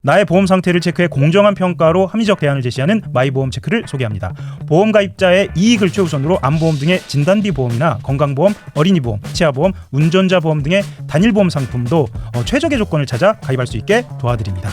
나의 보험 상태를 체크해 공정한 평가로 합리적 대안을 제시하는 마이보험체크를 소개합니다. 보험 가입자의 이익을 최우선으로 암보험 등의 진단비 보험이나 건강보험, 어린이보험, 치아보험, 운전자 보험 등의 단일보험 상품도 최적의 조건을 찾아 가입할 수 있게 도와드립니다.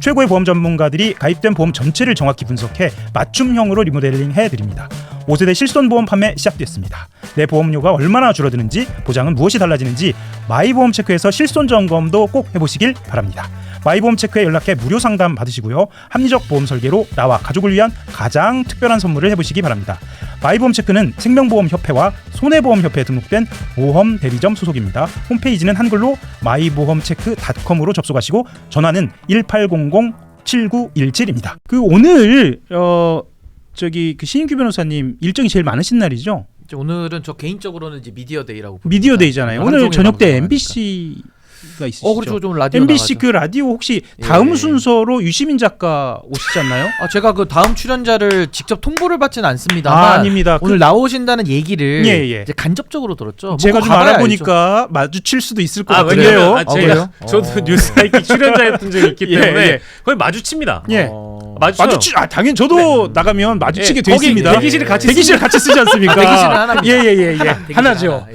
최고의 보험 전문가들이 가입된 보험 전체를 정확히 분석해 맞춤형으로 리모델링 해드립니다. 5세대 실손보험 판매 시작됐습니다. 내 보험료가 얼마나 줄어드는지, 보장은 무엇이 달라지는지 마이보험체크에서 실손 점검도 꼭 해보시길 바랍니다. 마이보험체크에 연락해 무료 상담 받으시고요. 합리적 보험 설계로 나와 가족을 위한 가장 특별한 선물을 해보시기 바랍니다. 마이보험체크는 생명보험협회와 손해보험협회에 등록된 보험 대리점 소속입니다. 홈페이지는 한글로 마이보험체크.com으로 접속하시고 전화는 1800-7917입니다. 오늘 그 신인규 변호사님 일정이 제일 많으신 날이죠? 오늘은 저 개인적으로는 이제 미디어 데이라고 미디어 데이잖아요. 오늘 저녁 때 MBC가 있으시죠? 그렇죠. 좀 라디오 MBC 나가죠. 그 라디오 혹시 다음 순서로 유시민 작가 오시지 않나요? 제가 그 다음 출연자를 직접 통보를 받지는 않습니다만 아닙니다. 오늘 나오신다는 얘기를 이제 간접적으로 들었죠. 제가 좀 알아보니까 마주칠 수도 있을 것 같은데요. 그래요? 저도 뉴스아이키 출연자였던 적이 있기 때문에 거의 마주칩니다. 당연히 저도 나가면 마주치게 돼 있습니다. 대기실을 같이 쓰지 않습니까? 대기실은 하나입니다. 하나죠.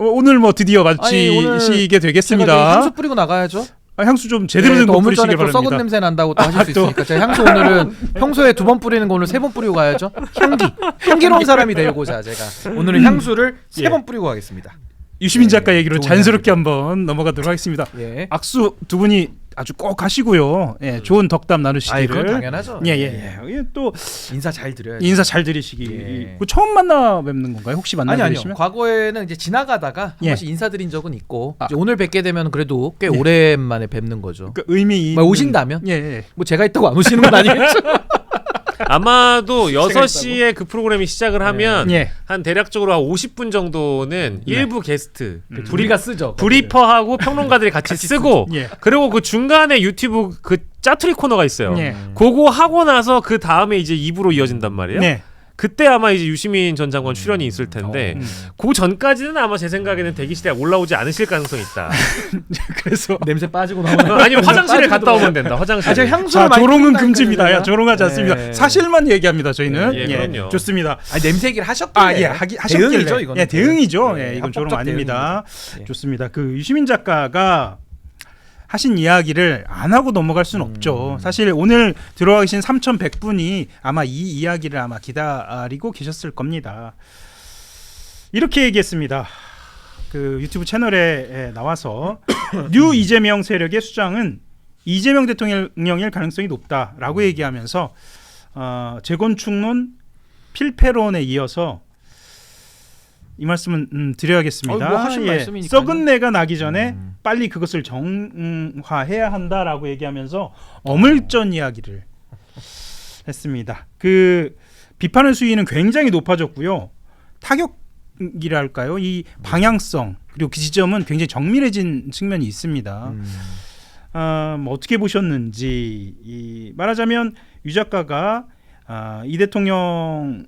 오늘 드디어 마주치게 되겠습니다. 향수 뿌리고 나가야죠. 향수 좀 제대로 된 거 뿌리시길 바랍니다. 썩은 냄새 난다고 또 하실 수 있으니까 제가 향수 오늘은 평소에 2번 뿌리는 거 오늘 3번 뿌리고 가야죠. 향기로운 사람이 되고자 제가 오늘은 향수를 3번 뿌리고 가겠습니다. 유시민 작가 얘기로 자연스럽게 한번 넘어가도록 하겠습니다. 악수 두 분이 아주 꼭 하시고요. 좋은 덕담 나누시기를. 그건 당연하죠. 또 인사 잘 드려야죠. 인사 잘 드리시기. 처음 만나 뵙는 건가요? 혹시 만나 뵈시면? 아니요. 과거에는 이제 지나가다가 한 번씩 인사드린 적은 있고 이제 오늘 뵙게 되면 그래도 꽤 오랜만에 뵙는 거죠. 그 의미 있는... 오신다면? 뭐 제가 있다고 안 오시는 건 아니겠죠? 아마도 6시에 그 프로그램이 시작을 하면 한 대략적으로 한 50분 정도는 일부 게스트 우리가 쓰죠. 브리퍼하고 평론가들이 같이 쓰고 그리고 그 중간에 유튜브 그 짜투리 코너가 있어요. 그거 하고 나서 그 다음에 이제 2부로 이어진단 말이에요. 그때 아마 이제 유시민 전 장관 출연이 있을 텐데 그 전까지는 아마 제 생각에는 대기실에 올라오지 않으실 가능성이 있다. 그래서 냄새 빠지고 나오는 아니면 화장실에 갔다 오면 된다. 화장실. 조롱은 금지입니다. 조롱하지 않습니다. 사실만 얘기합니다. 저희는. 그럼요. 좋습니다. 냄새 얘기를 하셨길래. 하셨길래. 대응이죠, 이거는. 대응이죠. 이건 조롱 아닙니다. 좋습니다. 그 유시민 작가가 하신 이야기를 안 하고 넘어갈 수는 없죠. 사실 오늘 들어와 계신 3,100분이 아마 이 이야기를 아마 기다리고 계셨을 겁니다. 이렇게 얘기했습니다. 그 유튜브 채널에 나와서 뉴 이재명 세력의 수장은 이재명 대통령일 가능성이 높다라고 얘기하면서 재건축론 필패론에 이어서 이 말씀은 드려야겠습니다. 하신 말씀이니까요. 썩은 내가 나기 전에 빨리 그것을 정화해야 한다라고 얘기하면서 어물전 이야기를 했습니다. 그 비판의 수위는 굉장히 높아졌고요. 타격이랄까요? 이 방향성 그리고 그 지점은 굉장히 정밀해진 측면이 있습니다. 어떻게 보셨는지 말하자면 유 작가가 이 대통령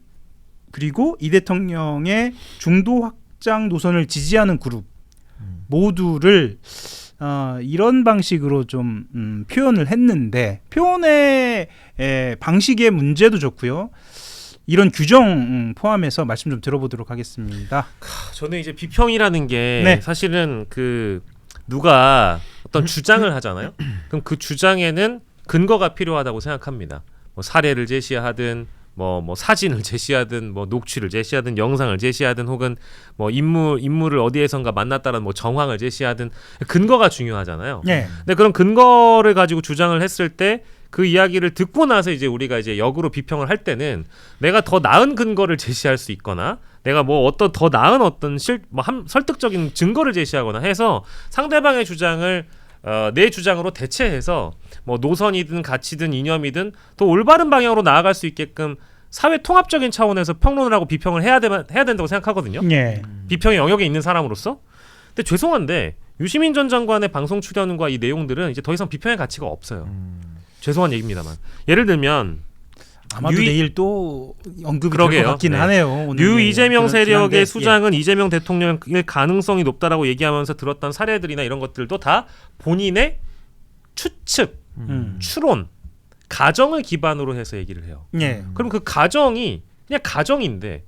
그리고 이 대통령의 중도 확장 노선을 지지하는 그룹 모두를 이런 방식으로 좀 표현을 했는데 표현의 방식의 문제도 좋고요. 이런 규정 포함해서 말씀 좀 들어보도록 하겠습니다. 저는 이제 비평이라는 게 사실은 그 누가 어떤 주장을 하잖아요. 그럼 그 주장에는 근거가 필요하다고 생각합니다. 뭐 사례를 제시하든 뭐 사진을 제시하든 뭐 녹취를 제시하든 영상을 제시하든 혹은 뭐 인물을 어디에선가 만났다는 뭐 정황을 제시하든 근거가 중요하잖아요. 근데 그런 근거를 가지고 주장을 했을 때 그 이야기를 듣고 나서 이제 우리가 이제 역으로 비평을 할 때는 내가 더 나은 근거를 제시할 수 있거나 내가 뭐 어떤 더 나은 어떤 설득적인 증거를 제시하거나 해서 상대방의 주장을 내 주장으로 대체해서 뭐 노선이든 가치든 이념이든 더 올바른 방향으로 나아갈 수 있게끔 사회 통합적인 차원에서 평론을 하고 비평을 해야 된다고 생각하거든요. 비평의 영역에 있는 사람으로서. 근데 죄송한데 유시민 전 장관의 방송 출연과 이 내용들은 이제 더 이상 비평의 가치가 없어요. 죄송한 얘기입니다만. 예를 들면 아마도 내일 또 언급이 될 것 같기는 하네요. 뉴 이재명 세력의 수장은 이재명 대통령일 가능성이 높다라고 얘기하면서 들었던 사례들이나 이런 것들도 다 본인의 추측 추론, 가정을 기반으로 해서 얘기를 해요. 예. 그럼 그 가정이 그냥 가정인데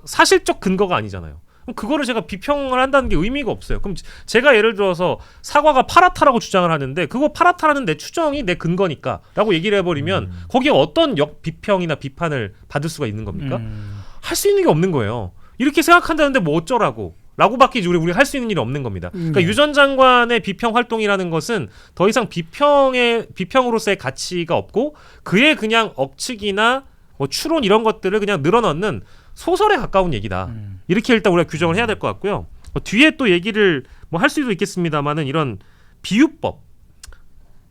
사실적 근거가 아니잖아요. 그럼 그거를 제가 비평을 한다는 게 의미가 없어요. 그럼 제가 예를 들어서 사과가 파랗다라고 주장을 하는데 그거 파랗다라는 내 추정이 내 근거니까 라고 얘기를 해버리면 거기에 어떤 비평이나 비판을 받을 수가 있는 겁니까? 할 수 있는 게 없는 거예요. 이렇게 생각한다는데 뭐 어쩌라고 라고밖에 우리 할 수 있는 일이 없는 겁니다. 그러니까 유 전 장관의 비평 활동이라는 것은 더 이상 비평으로서의 가치가 없고 그의 그냥 억측이나 뭐 추론 이런 것들을 그냥 늘어넣는 소설에 가까운 얘기다. 이렇게 일단 우리가 규정을 해야 될 것 같고요. 뒤에 또 얘기를 뭐 할 수도 있겠습니다만은 이런 비유법,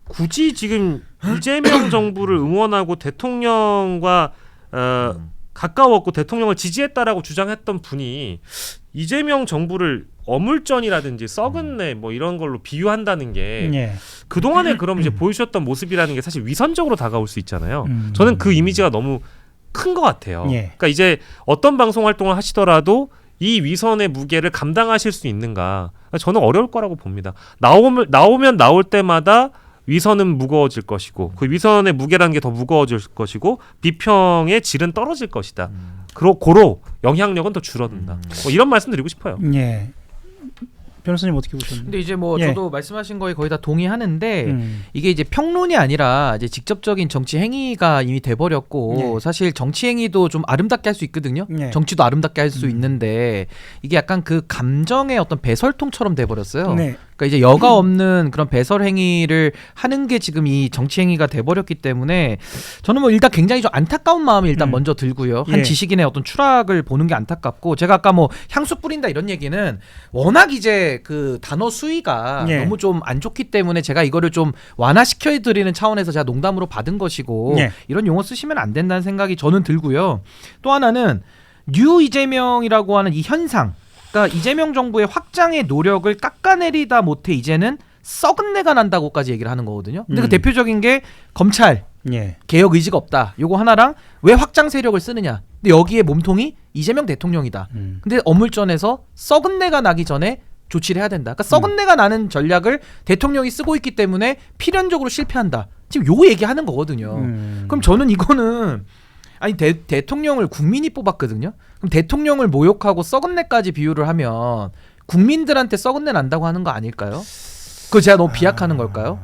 굳이 지금 이재명 정부를 응원하고 대통령과 가까웠고 대통령을 지지했다라고 주장했던 분이 이재명 정부를 어물전이라든지 썩은 내 뭐 이런 걸로 비유한다는 게 예. 그동안에 그럼 이제 보여주셨던 모습이라는 게 사실 위선적으로 다가올 수 있잖아요. 저는 그 이미지가 너무 큰 것 같아요. 예. 그러니까 이제 어떤 방송 활동을 하시더라도 이 위선의 무게를 감당하실 수 있는가? 저는 어려울 거라고 봅니다. 나오면 나올 때마다 위선은 무거워질 것이고 그 위선의 무게라는 게 더 무거워질 것이고 비평의 질은 떨어질 것이다. 고로 영향력은 더 줄어든다. 뭐 이런 말씀 드리고 싶어요. 예. 변호사님 어떻게 보셨나요? 근데 이제 뭐 예. 저도 말씀하신 거에 거의 다 동의하는데 이게 이제 평론이 아니라 이제 직접적인 정치 행위가 이미 돼버렸고 예. 사실 정치 행위도 좀 아름답게 할 수 있거든요. 예. 정치도 아름답게 할 수 있는데 이게 약간 그 감정의 어떤 배설통처럼 돼버렸어요. 네. 그러니까 이제 여과 없는 그런 배설 행위를 하는 게 지금 이 정치 행위가 돼버렸기 때문에 저는 뭐 일단 굉장히 좀 안타까운 마음이 일단 먼저 들고요. 한 예. 지식인의 어떤 추락을 보는 게 안타깝고 제가 아까 뭐 향수 뿌린다 이런 얘기는 워낙 이제 그 단어 수위가 예. 너무 좀 안 좋기 때문에 제가 이거를 좀 완화시켜 드리는 차원에서 제가 농담으로 받은 것이고 예. 이런 용어 쓰시면 안 된다는 생각이 저는 들고요. 또 하나는 뉴 이재명이라고 하는 이 현상, 그러니까 이재명 정부의 확장의 노력을 깎아내리다 못해 이제는 썩은 내가 난다고까지 얘기를 하는 거거든요. 근데 그 대표적인 게 검찰 예. 개혁 의지가 없다. 요거 하나랑 왜 확장 세력을 쓰느냐. 근데 여기에 몸통이 이재명 대통령이다. 근데 어물전에서 썩은 내가 나기 전에 조치를 해야 된다. 그러니까 썩은 내가 나는 전략을 대통령이 쓰고 있기 때문에 필연적으로 실패한다. 지금 요 얘기하는 거거든요. 그럼 저는 이거는 아니 대통령을 국민이 뽑았거든요. 그럼 대통령을 모욕하고 썩은 내까지 비유를 하면 국민들한테 썩은 내 난다고 하는 거 아닐까요? 그거 제가 너무 비약하는 걸까요?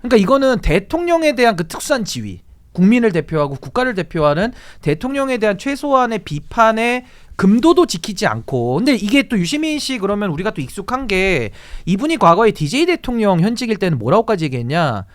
그러니까 이거는 대통령에 대한 그 특수한 지위, 국민을 대표하고 국가를 대표하는 대통령에 대한 최소한의 비판의 금도도 지키지 않고, 근데 이게 또 유시민 씨 그러면 우리가 또 익숙한 게 이분이 과거에 DJ 대통령 현직일 때는 뭐라고까지 얘기했냐?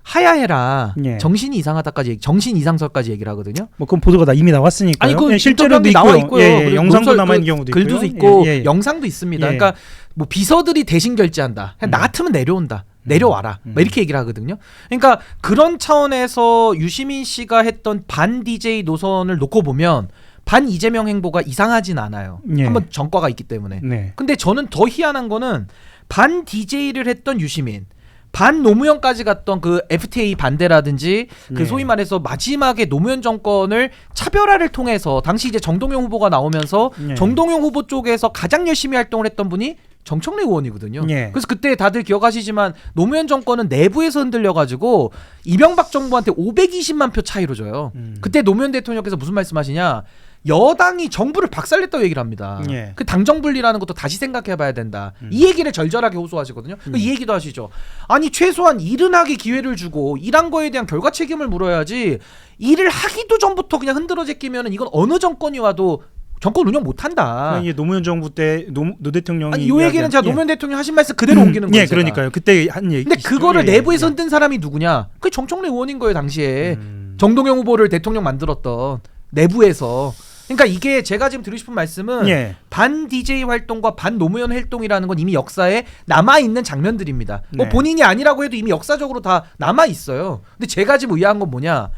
하야해라. 예. 정신이 이상하다까지 정신 이상설까지 얘기를 하거든요. 뭐 그건 보도가 다 이미 나왔으니까요. 아니 그 예, 실제로도 있고요. 나와 있고요. 예, 그리고 영상도 논설, 남아 있는 경우도 있고요. 글도 있고 예, 예. 영상도 있습니다. 예. 그러니까 뭐 비서들이 대신 결제한다. 그냥 나 같으면 내려온다. 내려와라. 막 이렇게 얘기를 하거든요. 그러니까 그런 차원에서 유시민 씨가 했던 반 DJ 노선을 놓고 보면 반 이재명 행보가 이상하진 않아요. 예. 한번 전과가 있기 때문에. 네. 근데 저는 더 희한한 거는 반 DJ를 했던 유시민, 반 노무현까지 갔던 그 FTA 반대라든지 그 예. 소위 말해서 마지막에 노무현 정권을 차별화를 통해서 당시 이제 정동영 후보가 나오면서 예. 정동영 후보 쪽에서 가장 열심히 활동을 했던 분이 정청래 의원이거든요. 예. 그래서 그때 다들 기억하시지만 노무현 정권은 내부에서 흔들려가지고 이명박 정부한테 520만 표 차이로 져요. 그때 노무현 대통령께서 무슨 말씀하시냐? 여당이 정부를 박살냈다고 얘기를 합니다. 예. 그 당정분리라는 것도 다시 생각해봐야 된다. 이 얘기를 절절하게 호소하시거든요. 이 얘기도 하시죠. 아니 최소한 일은 하기 기회를 주고 일한 거에 대한 결과 책임을 물어야지. 일을 하기도 전부터 그냥 흔들어 제끼면은 이건 어느 정권이 와도 정권 운영 못한다. 이게 노무현 정부 때 노 대통령이 아니 요 얘기는 제가 노무현 대통령 하신 말씀 그대로 옮기는 거예요. 예, 그러니까요. 그때 한 얘기. 근데 그거를 예, 내부에서 예. 흔든 사람이 누구냐? 그게 정청래 의원인 거예요 당시에. 정동영 후보를 대통령 만들었던 내부에서. 그러니까 이게 제가 지금 드리고 싶은 말씀은 예. 반 DJ 활동과 반 노무현 활동이라는 건 이미 역사에 남아 있는 장면들입니다. 뭐 네. 본인이 아니라고 해도 이미 역사적으로 다 남아 있어요. 근데 제가 지금 의아한 건 뭐냐?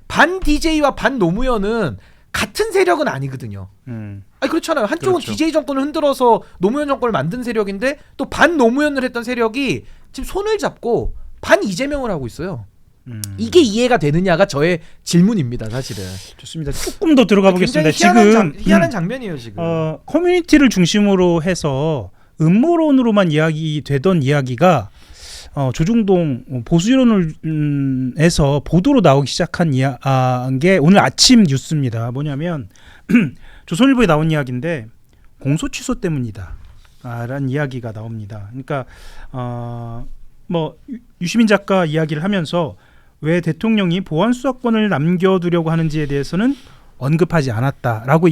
반 DJ와 반 노무현은 같은 세력은 아니거든요. 아니 그렇잖아요. 한쪽은 그렇죠. DJ 정권을 흔들어서 노무현 정권을 만든 세력인데 또 반 노무현을 했던 세력이 지금 손을 잡고 반 이재명을 하고 있어요. 이게 이해가 되느냐가 저의 질문입니다, 사실은. 좋습니다. 조금 더 들어가 보겠습니다. 굉장히 지금 희한한 장면이에요, 지금. 커뮤니티를 중심으로 해서 음모론으로만 이야기되던 이야기가 조중동 보수론에서 보도로 나오기 시작한 게 오늘 아침 뉴스입니다. 뭐냐면 조선일보에 나온 이야기인데 공소 취소 때문이다. 라는 이야기가 나옵니다. 그러니까 유시민 작가 이야기를 하면서 왜 대통령이 보안 수사권을 남겨두려고 하는지에 대해서는 언급하지 않았다라고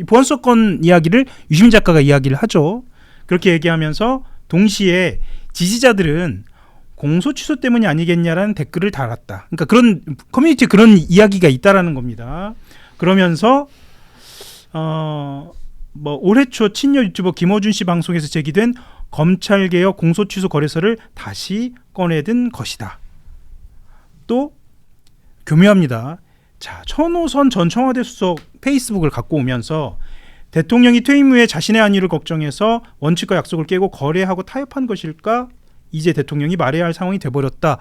보안 수사권 이야기를 유시민 작가가 이야기를 하죠. 그렇게 얘기하면서 동시에 지지자들은 공소 취소 때문이 아니겠냐라는 댓글을 달았다. 그러니까 그런 커뮤니티에 그런 이야기가 있다라는 겁니다. 그러면서 올해 초 친여 유튜버 김어준 씨 방송에서 제기된 검찰개혁 공소취소 거래서를 다시 꺼내든 것이다. 또 교묘합니다. 자, 천호선 전 청와대 수석 페이스북을 갖고 오면서 대통령이 퇴임 후에 자신의 안위를 걱정해서 원칙과 약속을 깨고 거래하고 타협한 것일까? 이제 대통령이 말해야 할 상황이 돼버렸다.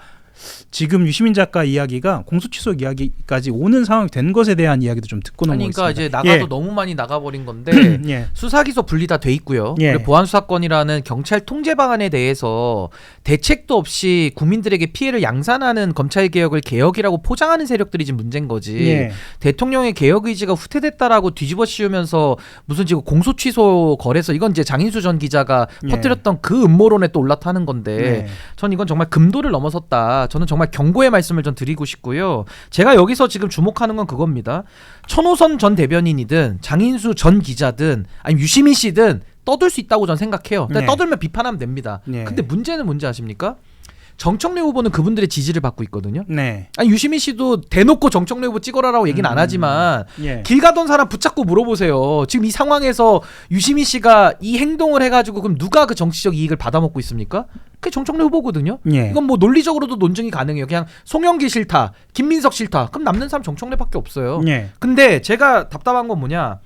지금 유시민 작가 이야기가 공소취소 이야기까지 오는 상황이 된 것에 대한 이야기도 좀 듣고 넘어가겠습니다. 그러니까 이제 나가도 너무 많이 나가버린 건데 수사기소 분리 다 돼 있고요. 그리고 보안수사권이라는 경찰 통제 방안에 대해서 대책도 없이 국민들에게 피해를 양산하는 검찰개혁을 개혁이라고 포장하는 세력들이 지금 문제인 거지. 대통령의 개혁 의지가 후퇴됐다라고 뒤집어 씌우면서 무슨 지금 공소취소 거래서 이건 이제 장인수 전 기자가 퍼뜨렸던 그 음모론에 또 올라타는 건데 전 이건 정말 금도를 넘어섰다. 저는 정말 경고의 말씀을 좀 드리고 싶고요. 제가 여기서 지금 주목하는 건 그겁니다. 천호선 전 대변인이든 장인수 전 기자든 아니면 유시민 씨든 떠들 수 있다고 저는 생각해요. 떠들면 비판하면 됩니다. 근데 문제는 뭔지 아십니까? 정청래 후보는 그분들의 지지를 받고 있거든요. 아니 유시민 씨도 대놓고 정청래 후보 찍어라라고 얘기는 안 하지만 길 가던 사람 붙잡고 물어보세요. 지금 이 상황에서 유시민 씨가 이 행동을 해가지고 그럼 누가 그 정치적 이익을 받아먹고 있습니까? 그게 정청래 후보거든요. 이건 뭐 논리적으로도 논증이 가능해요. 그냥 송영기 싫다, 김민석 싫다. 그럼 남는 사람 정청래밖에 없어요. 근데 제가 답답한 건 뭐냐?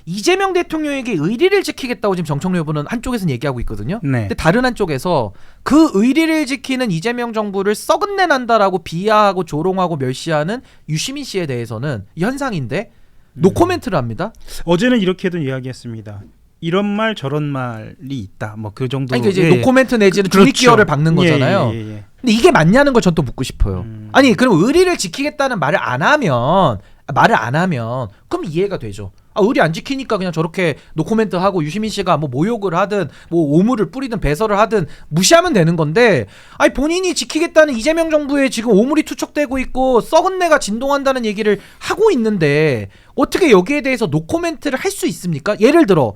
이재명 대통령에게 의리를 지키겠다고 지금 정청래 후보는 한쪽에서는 얘기하고 있거든요. 근데 다른 한쪽에서 그 의리를 지키는 이재명 정부를 썩은내 난다라고 비하하고 조롱하고 멸시하는 유시민 씨에 대해서는 현상인데 노코멘트를 합니다. 어제는 이렇게도 이야기했습니다. 이런 말 저런 말이 있다. 뭐 그 정도. 아니, 이제 노코멘트 내지는 중립기어를 박는 거잖아요. 근데 이게 맞냐는 걸 전 또 묻고 싶어요. 아니 그럼 의리를 지키겠다는 말을 안 하면 그럼 이해가 되죠. 의리 안 지키니까 그냥 저렇게 노코멘트 하고 유시민 씨가 뭐 모욕을 하든 뭐 오물을 뿌리든 배설을 하든 무시하면 되는 건데, 아니 본인이 지키겠다는 이재명 정부에 지금 오물이 투척되고 있고 썩은 내가 진동한다는 얘기를 하고 있는데 어떻게 여기에 대해서 노코멘트를 할 수 있습니까? 예를 들어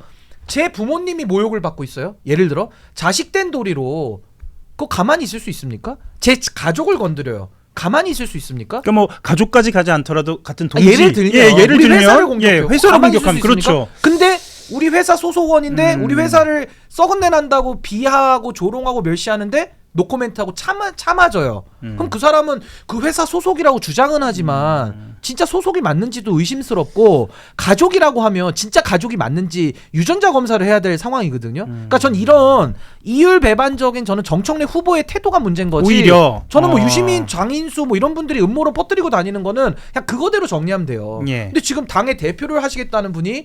제 부모님이 모욕을 받고 있어요. 예를 들어 자식된 도리로 그거 가만히 있을 수 있습니까? 제 가족을 건드려요. 가만히 있을 수 있습니까? 그러니까 뭐 가족까지 가지 않더라도 같은 동지. 예를 들면 회사를 공격해요. 회사를 공격하면 그렇죠. 근데 우리 회사 소속원인데 우리 회사를 썩은 내 난다고 비하하고 조롱하고 멸시하는데 노코멘트하고 참아줘요. 그럼 그 사람은 그 회사 소속이라고 주장은 하지만 진짜 소속이 맞는지도 의심스럽고, 가족이라고 하면 진짜 가족이 맞는지 유전자 검사를 해야 될 상황이거든요. 그러니까 전 이런 이율배반적인 저는 정청래 후보의 태도가 문제인 거지. 오히려 저는 뭐 유시민, 장인수 뭐 이런 분들이 음모론 퍼뜨리고 다니는 거는 그냥 그거대로 정리하면 돼요. 근데 지금 당의 대표를 하시겠다는 분이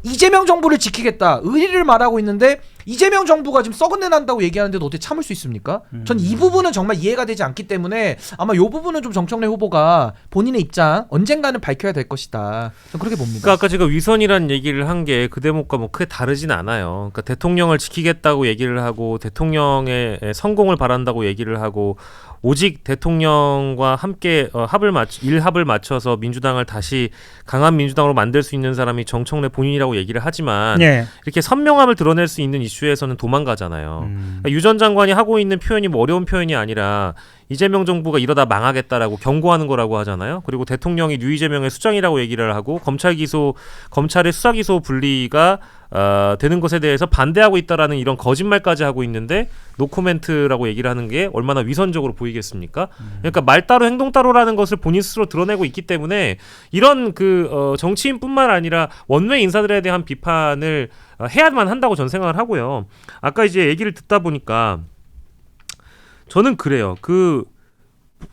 이재명 정부를 지키겠다, 의리를 말하고 있는데 이재명 정부가 지금 썩은 내 난다고 얘기하는데도 어떻게 참을 수 있습니까? 전 이 부분은 정말 이해가 되지 않기 때문에 아마 이 부분은 좀 정청래 후보가 본인의 입장 언젠가는 밝혀야 될 것이다. 전 그렇게 봅니다. 그러니까 아까 제가 위선이라는 얘기를 한 게 그 대목과 뭐 크게 다르진 않아요. 그러니까 대통령을 지키겠다고 얘기를 하고 대통령의 성공을 바란다고 얘기를 하고 오직 대통령과 함께 일합을 맞춰서 민주당을 다시 강한 민주당으로 만들 수 있는 사람이 정청래 본인이라고 얘기를 하지만 이렇게 선명함을 드러낼 수 있는 이슈에서는 도망가잖아요. 그러니까 유 전 장관이 하고 있는 표현이 뭐 어려운 표현이 아니라 이재명 정부가 이러다 망하겠다라고 경고하는 거라고 하잖아요. 그리고 대통령이 류이재명의 수장이라고 얘기를 하고 검찰의 수사기소 분리가 되는 것에 대해서 반대하고 있다라는 이런 거짓말까지 하고 있는데 노코멘트라고 얘기를 하는 게 얼마나 위선적으로 보이겠습니까? 그러니까 말 따로 행동 따로라는 것을 본인 스스로 드러내고 있기 때문에 이런 정치인뿐만 아니라 원외 인사들에 대한 비판을 해야만 한다고 저는 생각을 하고요. 아까 이제 얘기를 듣다 보니까 저는 그래요.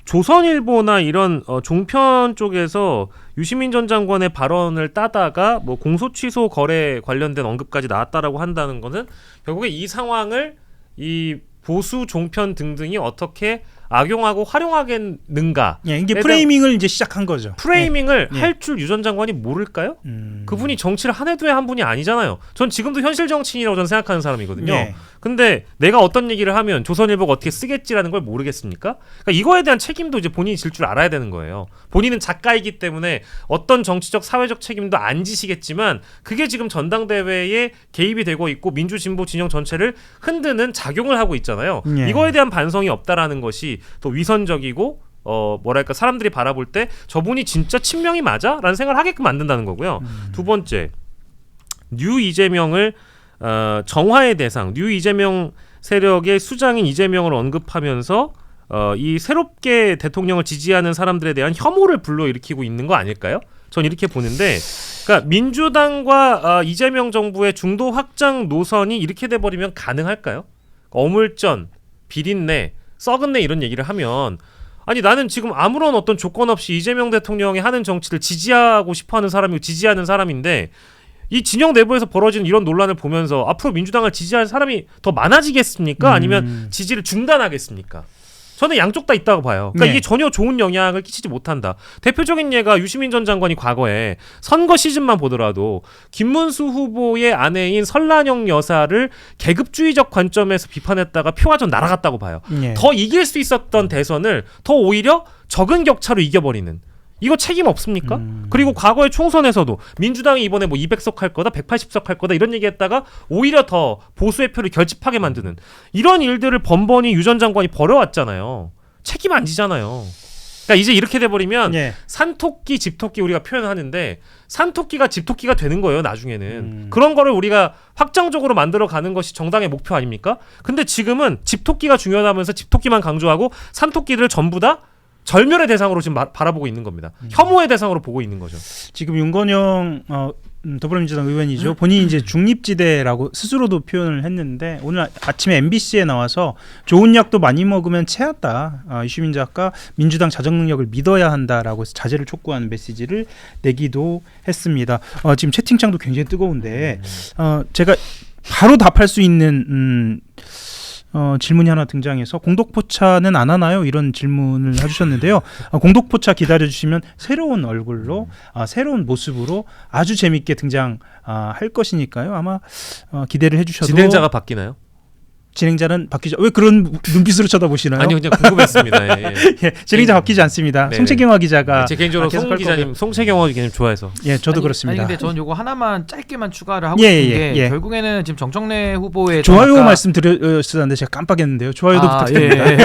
조선일보나 이런 종편 쪽에서 유시민 전 장관의 발언을 따다가 뭐 공소 취소 거래 관련된 언급까지 나왔다라고 한다는 것은 결국에 이 상황을 이 보수 종편 등등이 어떻게 악용하고 활용하겠는가. 예, 이게 프레이밍을 이제 시작한 거죠. 프레이밍을 예. 할 줄 유 전 장관이 모를까요? 그분이 정치를 한 해도 한 분이 아니잖아요. 전 지금도 현실 정치인이라고 저는 생각하는 사람이거든요. 예. 근데 내가 어떤 얘기를 하면 조선일보가 어떻게 쓰겠지라는 걸 모르겠습니까? 그러니까 이거에 대한 책임도 이제 본인이 질 줄 알아야 되는 거예요. 본인은 작가이기 때문에 어떤 정치적 사회적 책임도 안 지시겠지만 그게 지금 전당대회에 개입이 되고 있고 민주진보 진영 전체를 흔드는 작용을 하고 있잖아요. 예. 이거에 대한 반성이 없다라는 것이 또 위선적이고 뭐랄까 사람들이 바라볼 때 저분이 진짜 친명이 맞아? 라는 생각을 하게끔 만든다는 거고요. 두 번째, 뉴 이재명을 정화의 대상, 뉴 이재명 세력의 수장인 이재명을 언급하면서 이 새롭게 대통령을 지지하는 사람들에 대한 혐오를 불러일으키고 있는 거 아닐까요? 전 이렇게 보는데, 그러니까 민주당과 이재명 정부의 중도 확장 노선이 이렇게 돼버리면 가능할까요? 어물전, 비린내, 썩은내 이런 얘기를 하면 아니 나는 지금 아무런 어떤 조건 없이 이재명 대통령이 하는 정치를 지지하고 싶어하는 사람이고 지지하는 사람인데 이 진영 내부에서 벌어지는 이런 논란을 보면서 앞으로 민주당을 지지할 사람이 더 많아지겠습니까? 아니면 지지를 중단하겠습니까? 저는 양쪽 다 있다고 봐요. 그러니까 네. 이게 전혀 좋은 영향을 끼치지 못한다. 대표적인 예가 유시민 전 장관이 과거에 선거 시즌만 보더라도 김문수 후보의 아내인 설란영 여사를 계급주의적 관점에서 비판했다가 표가 좀 날아갔다고 봐요. 예. 더 이길 수 있었던 대선을 더 오히려 적은 격차로 이겨버리는. 이거 책임 없습니까? 그리고 과거의 총선에서도 민주당이 이번에 뭐 200석 할 거다, 180석 할 거다 이런 얘기했다가 오히려 더 보수의 표를 결집하게 만드는 이런 일들을 번번이 유 전 장관이 벌여왔잖아요. 책임 안 지잖아요. 그러니까 이제 이렇게 돼버리면 예. 산토끼, 집토끼 우리가 표현하는데 산토끼가 집토끼가 되는 거예요. 나중에는. 그런 거를 우리가 확장적으로 만들어가는 것이 정당의 목표 아닙니까? 근데 지금은 집토끼가 중요하다면서 집토끼만 강조하고 산토끼들을 전부 다 절멸의 대상으로 지금 바라보고 있는 겁니다. 혐오의 대상으로 보고 있는 거죠. 지금 윤건영 더불어민주당 의원이죠. 본인이 이제 중립지대라고 스스로도 표현을 했는데 오늘 아침에 MBC에 나와서 좋은 약도 많이 먹으면 체한다. 유시민 작가 민주당 자정 능력을 믿어야 한다라고 해서 자제를 촉구하는 메시지를 내기도 했습니다. 지금 채팅창도 굉장히 뜨거운데 제가 바로 답할 수 있는 질문이 하나 등장해서 공독포차는 안 하나요? 이런 질문을 해주셨는데요. 공독포차 기다려주시면 새로운 얼굴로 새로운 모습으로 아주 재밌게 등장할 것이니까요. 아마 기대를 해주셔도 진행자가 바뀌나요? 진행자는 바뀌죠. 왜 그런 눈빛으로 쳐다보시나요? 아니요, 그냥 궁금했습니다. 예. 예, 진행자 바뀌지 않습니다. 네네. 송채경화 기자가 제 개인적으로 계속 송 할 기자님, 거고요. 송채경화 기자님 좋아해서. 예, 저도 아니, 그렇습니다. 아니 근데 전 요거 하나만 짧게만 추가를 하고 예, 싶은 예, 게 예. 결국에는 지금 정청래 후보의 좋아요 아까- 말씀드렸었는데 제가 깜빡했는데요. 좋아요도 부탁드립니다. 예.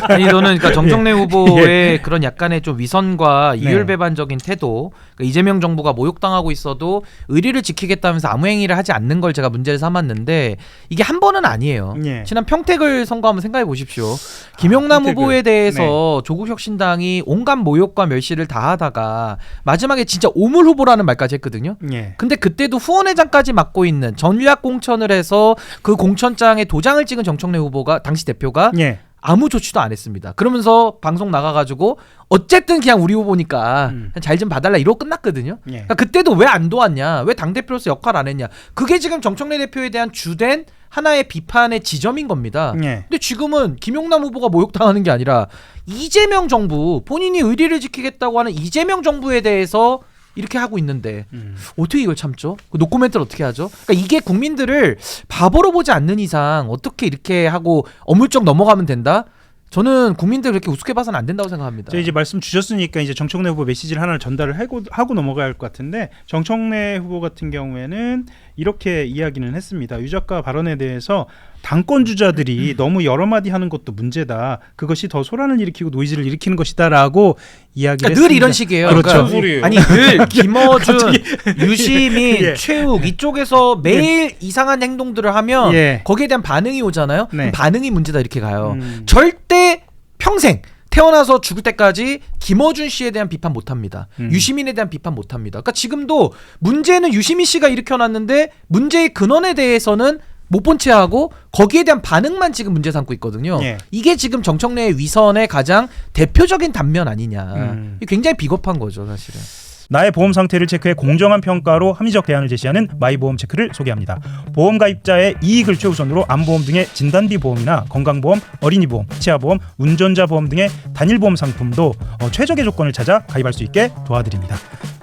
아니 저는 그러니까 정청래 후보의 그런 약간의 좀 위선과 네. 이율배반적인 태도, 그러니까 이재명 정부가 모욕당하고 있어도 의리를 지키겠다면서 아무 행위를 하지 않는 걸 제가 문제를 삼았는데 이게 한 번은 아니에요. 예. 지난 평택을 선거 한번 생각해 보십시오. 김용남 평택을. 후보에 대해서 조국혁신당이 온갖 모욕과 멸시를 다 하다가 마지막에 진짜 오물 후보라는 말까지 했거든요. 예. 근데 그때도 후원회장까지 맡고 있는 전략 공천을 해서 그 공천장에 도장을 찍은 정청래 후보가 당시 대표가 예. 아무 조치도 안 했습니다. 그러면서 방송 나가가지고 어쨌든 그냥 우리 후보니까 잘 좀 봐달라 이러고 끝났거든요. 예. 그러니까 그때도 왜 안 도왔냐, 왜 당대표로서 역할 안 했냐, 그게 지금 정청래 대표에 대한 주된 하나의 비판의 지점인 겁니다. 예. 근데 지금은 김용남 후보가 모욕당하는 게 아니라 이재명 정부, 본인이 의리를 지키겠다고 하는 이재명 정부에 대해서 이렇게 하고 있는데 어떻게 이걸 참죠? 그 노코멘트를 어떻게 하죠? 그러니까 이게 국민들을 바보로 보지 않는 이상 어떻게 이렇게 하고 어물쩍 넘어가면 된다? 저는 국민들 그렇게 우습게 봐서는 안 된다고 생각합니다. 저 이제 말씀 주셨으니까 이제 정청래 후보 메시지를 하나 전달을 하고 넘어가야 할 것 같은데 정청래 후보 같은 경우에는 이렇게 이야기는 했습니다. 유 작가 발언에 대해서 당권 주자들이 너무 여러 마디 하는 것도 문제다. 그것이 더 소란을 일으키고 노이즈를 일으키는 것이다라고 이야기를 그러니까 늘 했습니다. 이런 식이에요. 그렇죠. 그러니까 무슨 소리예요? 아니 늘 김어준, 유시민, 예. 최욱 이쪽에서 매일 이상한 행동들을 하면 예. 거기에 대한 반응이 오잖아요. 네. 그럼 반응이 문제다 이렇게 가요. 절대 평생 태어나서 죽을 때까지 김어준 씨에 대한 비판 못합니다. 유시민에 대한 비판 못합니다. 그러니까 지금도 문제는 유시민 씨가 일으켜놨는데 문제의 근원에 대해서는 못 본 채 하고 거기에 대한 반응만 지금 문제 삼고 있거든요. 예. 이게 지금 정청래의 위선의 가장 대표적인 단면 아니냐. 이게 굉장히 비겁한 거죠, 사실은. 나의 보험 상태를 체크해 공정한 평가로 합리적 대안을 제시하는 마이보험체크를 소개합니다. 보험 가입자의 이익을 최우선으로 암보험 등의 진단비 보험이나 건강보험, 어린이보험, 치아보험, 운전자 보험 등의 단일보험 상품도 최적의 조건을 찾아 가입할 수 있게 도와드립니다.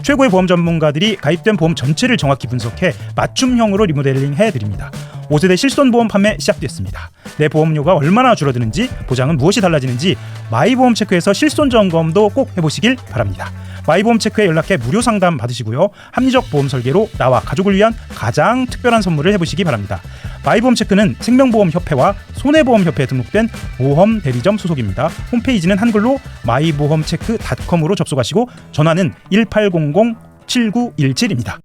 최고의 보험 전문가들이 가입된 보험 전체를 정확히 분석해 맞춤형으로 리모델링 해드립니다. 5세대 실손보험 판매 시작됐습니다. 내 보험료가 얼마나 줄어드는지, 보장은 무엇이 달라지는지 마이보험체크에서 실손 점검도 꼭 해보시길 바랍니다. 마이보험체크에 연락해 무료 상담 받으시고요. 합리적 보험 설계로 나와 가족을 위한 가장 특별한 선물을 해보시기 바랍니다. 마이보험체크는 생명보험협회와 손해보험협회에 등록된 보험 대리점 소속입니다. 홈페이지는 한글로 마이보험체크.com으로 접속하시고 전화는 1800-7917입니다.